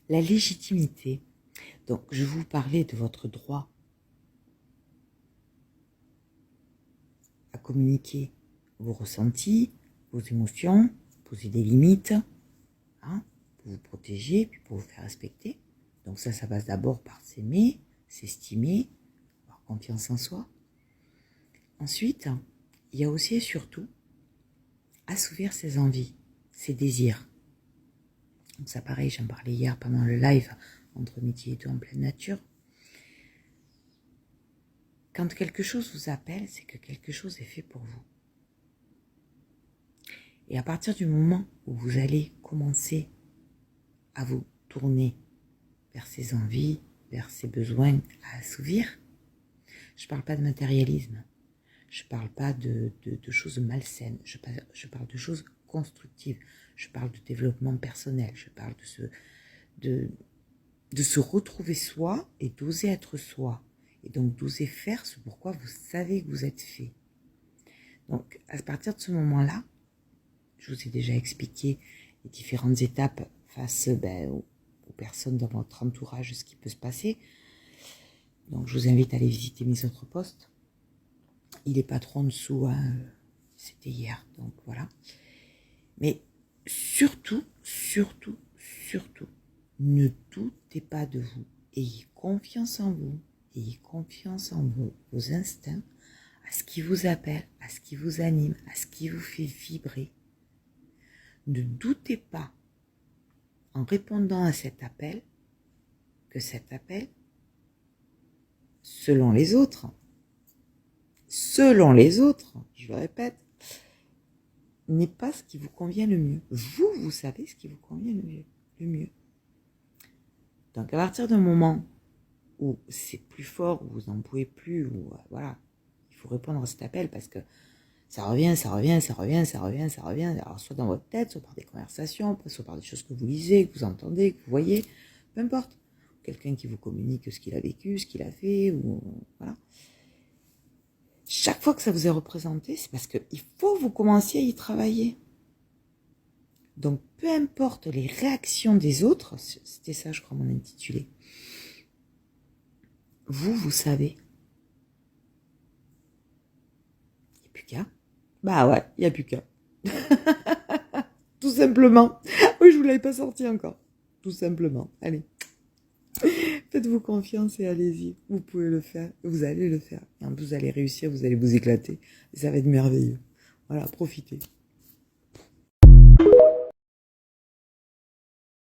La légitimité. Donc, je vous parlais de votre droit à communiquer vos ressentis, vos émotions, poser des limites, hein, pour vous protéger, puis pour vous faire respecter. Donc ça passe d'abord par s'aimer, s'estimer, avoir confiance en soi. Ensuite, il y a aussi et surtout assouvir ses envies, ses désirs. Donc ça pareil, j'en parlais hier pendant le live entre midi et deux en pleine nature. Quand quelque chose vous appelle, c'est que quelque chose est fait pour vous. Et à partir du moment où vous allez commencer à vous tourner vers ses envies, vers ses besoins à assouvir, je ne parle pas de matérialisme, je ne parle pas de choses malsaines, je parle de choses constructives, je parle de développement personnel, je parle de se retrouver soi et d'oser être soi, et donc d'oser faire ce pourquoi vous savez que vous êtes fait. Donc à partir de ce moment-là, je vous ai déjà expliqué les différentes étapes face aux personnes dans votre entourage, ce qui peut se passer. Donc je vous invite à aller visiter mes autres posts. Il est pas trop en dessous, hein, c'était hier, donc voilà. Mais surtout, ne doutez pas de vous. Ayez confiance en vous, ayez confiance en vos instincts, à ce qui vous appelle, à ce qui vous anime, à ce qui vous fait vibrer. Ne doutez pas, en répondant à cet appel, que cet appel, selon les autres, je le répète, n'est pas ce qui vous convient le mieux. Vous savez ce qui vous convient le mieux. Donc à partir d'un moment où c'est plus fort, où vous n'en pouvez plus, où voilà, il faut répondre à cet appel parce que ça revient. Alors soit dans votre tête, soit par des conversations, soit par des choses que vous lisez, que vous entendez, que vous voyez, peu importe. Quelqu'un qui vous communique ce qu'il a vécu, ce qu'il a fait, ou voilà. Chaque fois que ça vous est représenté, c'est parce qu'il faut que vous commenciez à y travailler. Donc peu importe les réactions des autres, c'était ça je crois mon intitulé. Vous savez. Il n'y a plus qu'à. Bah ouais, il n'y a plus qu'à. Tout simplement. Oui, je vous l'avais pas sorti encore. Tout simplement. Allez. Faites-vous confiance et allez-y. Vous pouvez le faire. Vous allez le faire. Et en plus, vous allez réussir, vous allez vous éclater. Et ça va être merveilleux. Voilà, profitez.